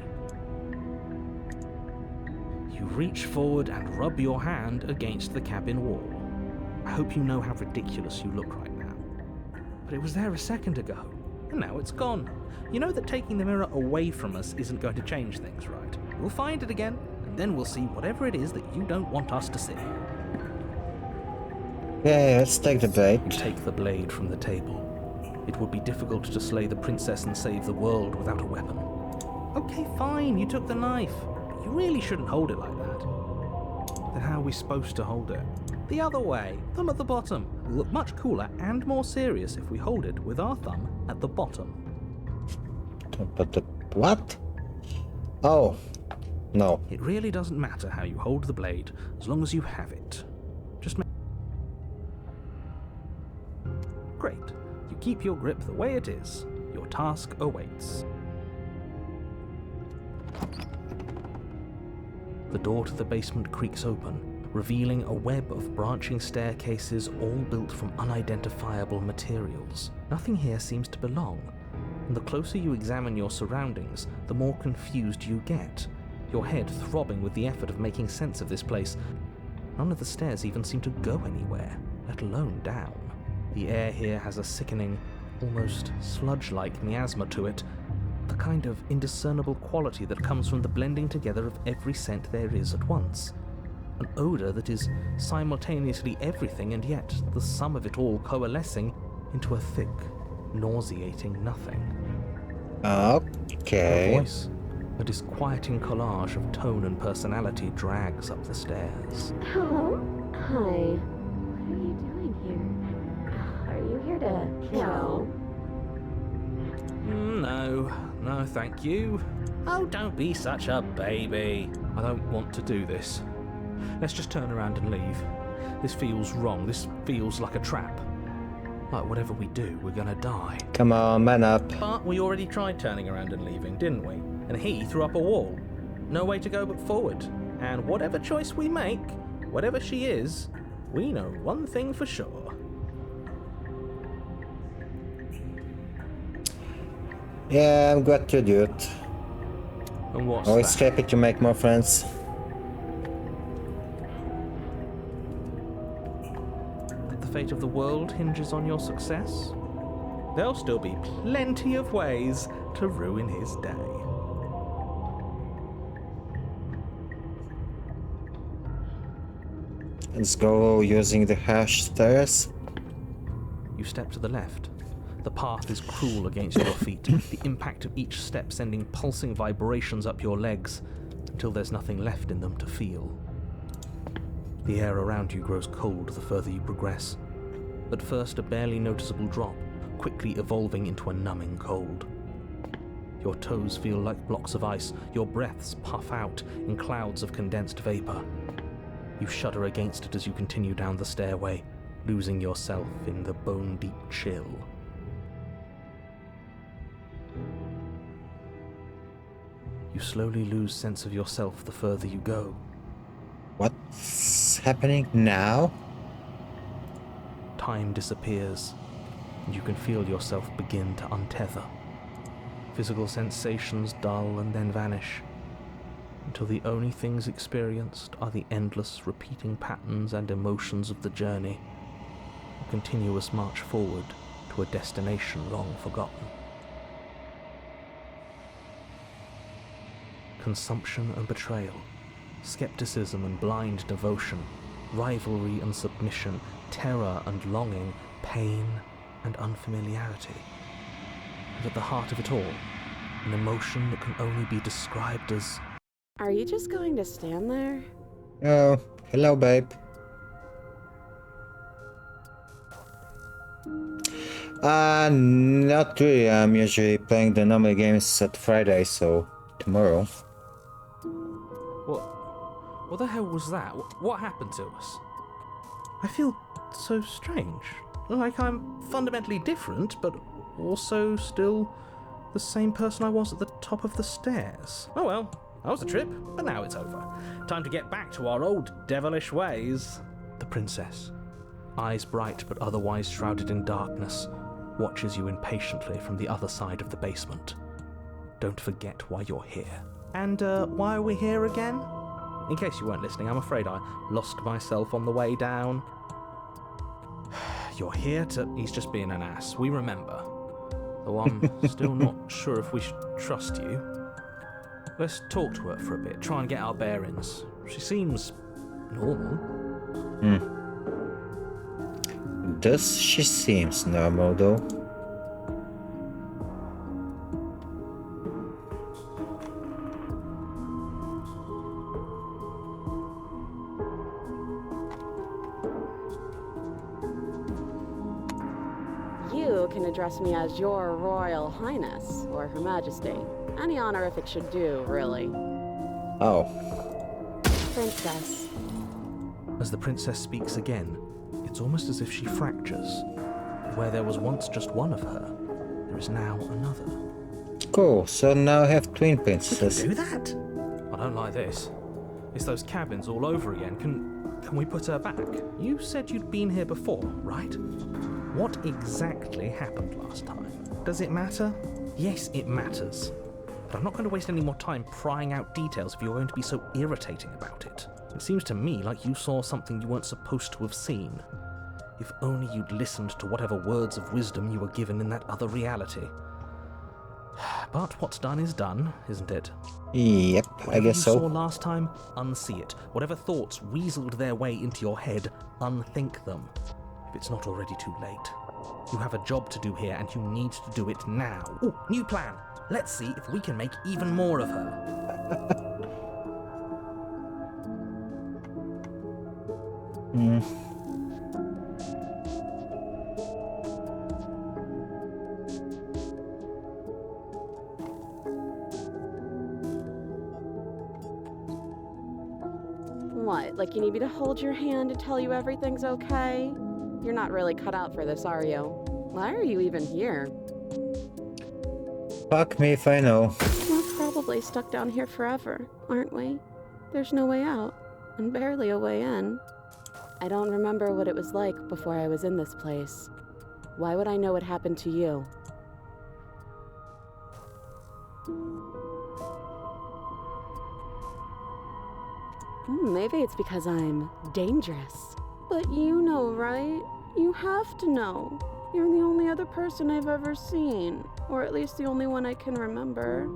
You reach forward and rub your hand against the cabin wall. I hope you know how ridiculous you look right now. But it was there a second ago, and now it's gone. You know that taking the mirror away from us isn't going to change things, right? We'll find it again, and then we'll see whatever it is that you don't want us to see. Yeah, let's take the blade. You take the blade from the table. It would be difficult to slay the princess and save the world without a weapon. Okay, fine, you took the knife. You really shouldn't hold it like that. Then how are we supposed to hold it? The other way, thumb at the bottom. It'll look much cooler and more serious if we hold it with our thumb at the bottom. But the what? Oh, no. It really doesn't matter how you hold the blade, as long as you have it. Just make... Great. You keep your grip the way it is. Your task awaits. The door to the basement creaks open, revealing a web of branching staircases all built from unidentifiable materials. Nothing here seems to belong, and the closer you examine your surroundings, the more confused you get, your head throbbing with the effort of making sense of this place. None of the stairs even seem to go anywhere, let alone down. The air here has a sickening, almost sludge-like miasma to it, the kind of indiscernible quality that comes from the blending together of every scent there is at once. An odour that is simultaneously everything and yet the sum of it all coalescing into a thick, nauseating nothing. Okay. A voice, a disquieting collage of tone and personality drags up the stairs. Hello? Hi. What are you doing here? Are you here to kill? No, thank you. Oh, don't be such a baby. I don't want to do this. Let's just turn around and leave. This feels wrong. This feels like a trap. Like whatever we do, we're gonna die. Come on, man up. But we already tried turning around and leaving, didn't we? And he threw up a wall. No way to go but forward. And whatever choice we make, whatever she is, we know one thing for sure. Yeah, I'm glad to do it. And what's Always that? happy to make more friends. fate of the world hinges on your success, there'll still be plenty of ways to ruin his day. Let's go using the hash stairs. You step to the left. The path is cruel against your feet, the impact of each step sending pulsing vibrations up your legs until there's nothing left in them to feel. The air around you grows cold the further you progress. At first, a barely noticeable drop, quickly evolving into a numbing cold. Your toes feel like blocks of ice, your breaths puff out in clouds of condensed vapor. You shudder against it as you continue down the stairway, losing yourself in the bone-deep chill. You slowly lose sense of yourself the further you go. What's happening now? Time disappears, and you can feel yourself begin to untether. Physical sensations dull and then vanish, until the only things experienced are the endless repeating patterns and emotions of the journey, a continuous march forward to a destination long forgotten. Consumption and betrayal, skepticism and blind devotion, rivalry and submission, terror and longing, pain and unfamiliarity. And at the heart of it all, an emotion that can only be described as... Are you just going to stand there? Oh, hello, babe. Not really. I'm usually playing the normal games at Friday, so tomorrow. What the hell was that? What happened to us? I feel so strange. Like I'm fundamentally different, but also still the same person I was at the top of the stairs. Oh well, that was a trip, but now it's over. Time to get back to our old devilish ways. The princess, eyes bright but otherwise shrouded in darkness, watches you impatiently from the other side of the basement. Don't forget why you're here. And why are we here again? In case you weren't listening, I'm afraid I lost myself on the way down. You're here to... He's just being an ass, we remember. Though I'm still not sure if we should trust you. Let's talk to her for a bit, try and get our bearings. She seems... normal. Does she seems normal, though? You can address me as Your Royal Highness, or Her Majesty. Any honorific should do, really. Oh. Princess. As the princess speaks again, it's almost as if she fractures. Where there was once just one of her, there is now another. Cool, so now I have twin We princesses. can do that? I don't like this. It's those cabins all over again. Can we put her back? You said you'd been here before, right? What exactly happened last time? Does it matter? Yes, it matters. But I'm not going to waste any more time prying out details if you're going to be so irritating about it. It seems to me like you saw something you weren't supposed to have seen. If only you'd listened to whatever words of wisdom you were given in that other reality. But what's done is done, isn't it? Yep, I Whatever guess you so. saw last time, unsee it. Whatever thoughts weaseled their way into your head, unthink them. If it's not already too late. You have a job to do here, and you need to do it now. Ooh, new plan. Let's see if we can make even more of her. What, like you need me to hold your hand and tell you everything's okay? You're not really cut out for this, are you? Why are you even here? Fuck me if I know. We're probably stuck down here forever, aren't we? There's no way out, and barely a way in. I don't remember what it was like before I was in this place. Why would I know what happened to you? Maybe it's because I'm dangerous. But you know, right? You have to know. You're the only other person I've ever seen, or at least the only one I can remember.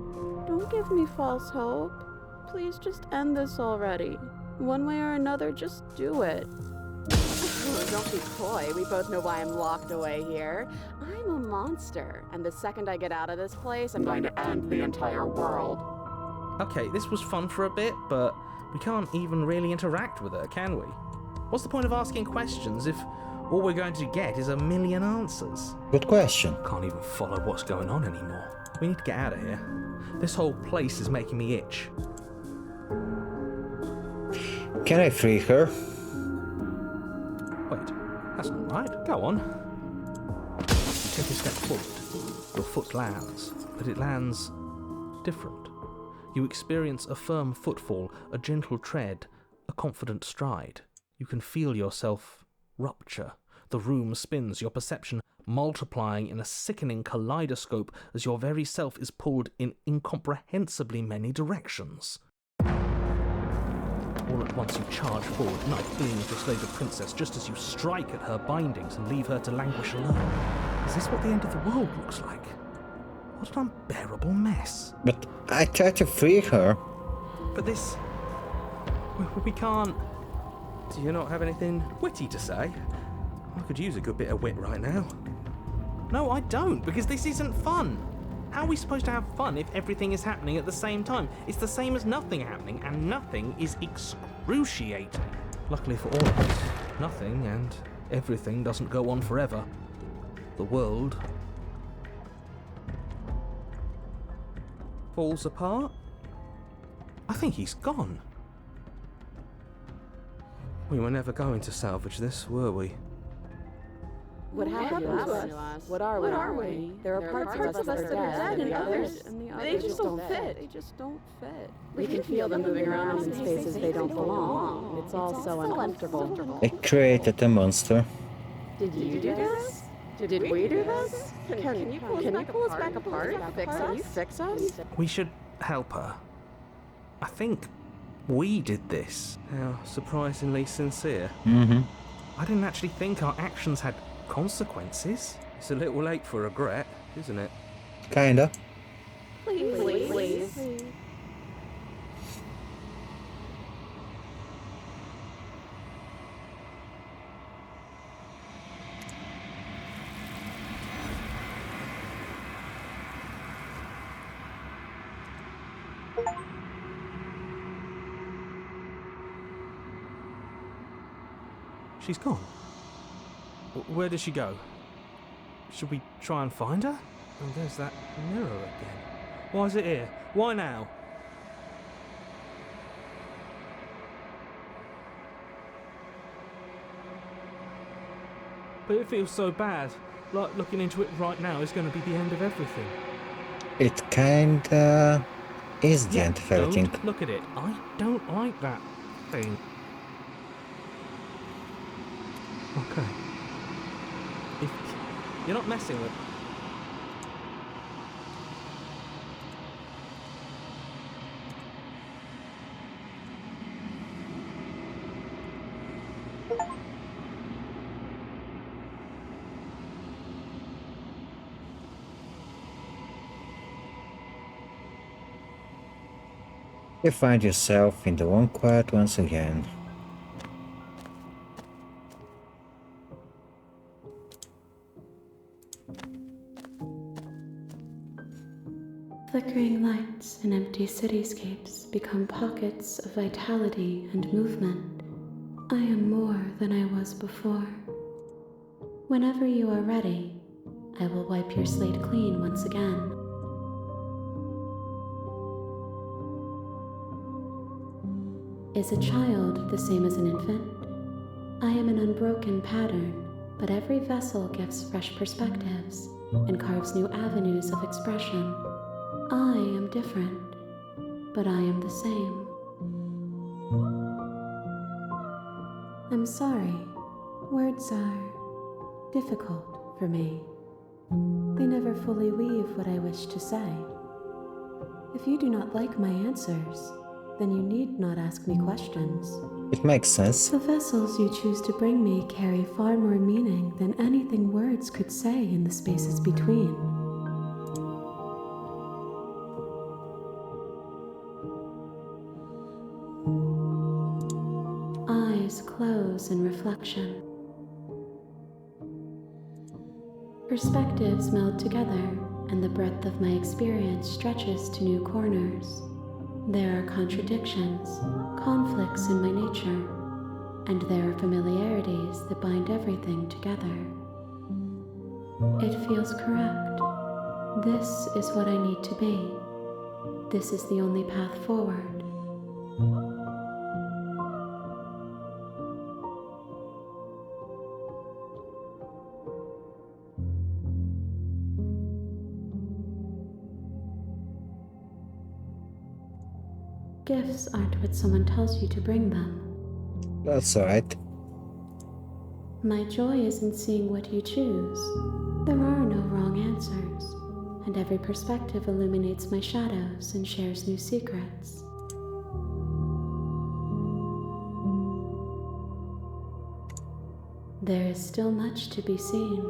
Don't give me false hope. Please just end this already. One way or another, just do it. Don't be coy. We both know why I'm locked away here. I'm a monster, and the second I get out of this place, I'm going to end the entire world. Okay, this was fun for a bit, but we can't even really interact with her, can we? What's the point of asking questions if all we're going to get is a million answers? Good question. Can't even follow what's going on anymore. We need to get out of here. This whole place is making me itch. Can I free her? Wait, that's not right. Go on. You take a step forward. Your foot lands, but it lands different. You experience a firm footfall, a gentle tread, a confident stride. You can feel yourself rupture. The room spins, your perception multiplying in a sickening kaleidoscope as your very self is pulled in incomprehensibly many directions. All at once you charge forward, knife gleaming to slay the princess just as you strike at her bindings and leave her to languish alone. Is this what the end of the world looks like? What an unbearable mess. But I tried to free her. But this... We can't... Do you not have anything witty to say? I could use a good bit of wit right now. No, I don't, because this isn't fun. How are we supposed to have fun if everything is happening at the same time? It's the same as nothing happening, and nothing is excruciating. Luckily for all of us, nothing and everything doesn't go on forever. The world falls apart. I think he's gone. We were never going to salvage this, were we? What happened to us? What are we? There are parts of us that are dead, and others, they just don't fit. We can feel them moving around in spaces they don't belong. It's all so uncomfortable. I created a monster. Did you do this? Did we do this? Can you pull us back apart? Fix us? We should help her. I think we did this. How surprisingly sincere. I didn't actually think our actions had consequences. It's a little late for regret, isn't it? Kinda. Please. She's gone. Where did she go? Should we try and find her? Oh, there's that mirror again. Why is it here? Why now? But it feels so bad. Like looking into it right now is going to be the end of everything. It kinda is the end of everything. Don't look at it. I don't like that thing. Okay. If you're not messing with... You find yourself in the wrong quiet once again. Flickering lights in empty cityscapes become pockets of vitality and movement. I am more than I was before. Whenever you are ready, I will wipe your slate clean once again. Is a child the same as an infant? I am an unbroken pattern, but every vessel gives fresh perspectives and carves new avenues of expression. I am different, but I am the same. I'm sorry. Words are difficult for me. They never fully weave what I wish to say. If you do not like my answers, then you need not ask me questions. It makes sense. The vessels you choose to bring me carry far more meaning than anything words could say in the spaces between. Eyes close in reflection. Perspectives meld together, and the breadth of my experience stretches to new corners. There are contradictions, conflicts in my nature, and there are familiarities that bind everything together. It feels correct. This is what I need to be. This is the only path forward. Gifts aren't what someone tells you to bring them. That's alright. My joy is in seeing what you choose. There are no wrong answers, and every perspective illuminates my shadows and shares new secrets. There is still much to be seen.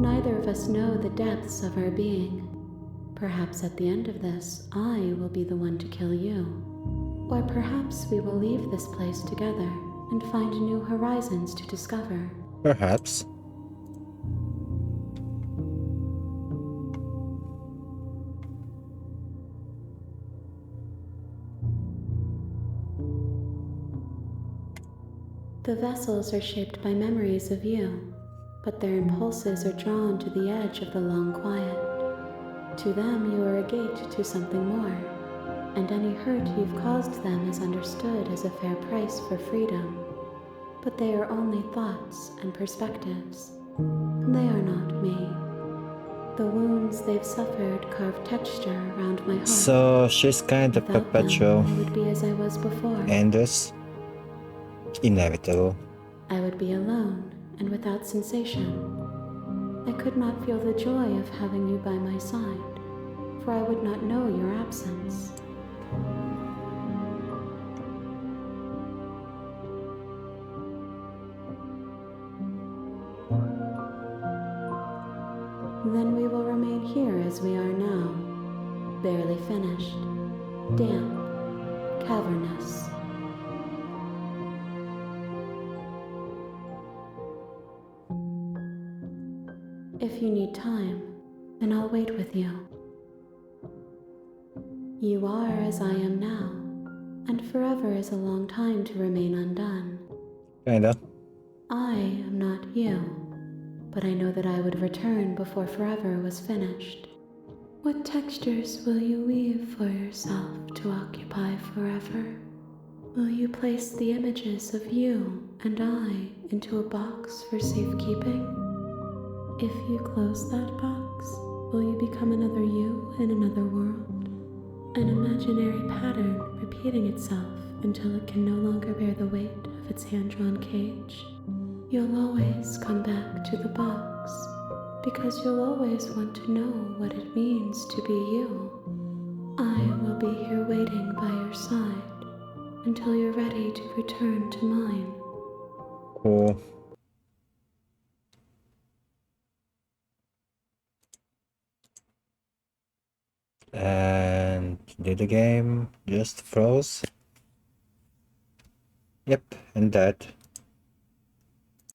Neither of us know the depths of our being. Perhaps at the end of this, I will be the one to kill you. Or perhaps we will leave this place together and find new horizons to discover. Perhaps. The vessels are shaped by memories of you, but their impulses are drawn to the edge of the long quiet. To them, you are a gate to something more, and any hurt you've caused them is understood as a fair price for freedom. But they are only thoughts and perspectives. They are not me. The wounds they've suffered carve texture around my heart. So she's kind of Without perpetual them, I would be as I was before. endless. Inevitable. I would be alone and without sensation. I could not feel the joy of having you by my side, for I would not know your absence. Then we will remain here as we are now, barely finished, damp, cavernous. If you need time, then I'll wait with you. You are as I am now, and forever is a long time to remain undone. Kinda. I am not you, but I know that I would return before forever was finished. What textures will you weave for yourself to occupy forever? Will you place the images of you and I into a box for safekeeping? If you close that box, will you become another you in another world? An imaginary pattern repeating itself until it can no longer bear the weight of its hand-drawn cage. You'll always come back to the box, because you'll always want to know what it means to be you. I will be here waiting by your side until you're ready to return to mine. Cool. And did the game just froze? Yep, and that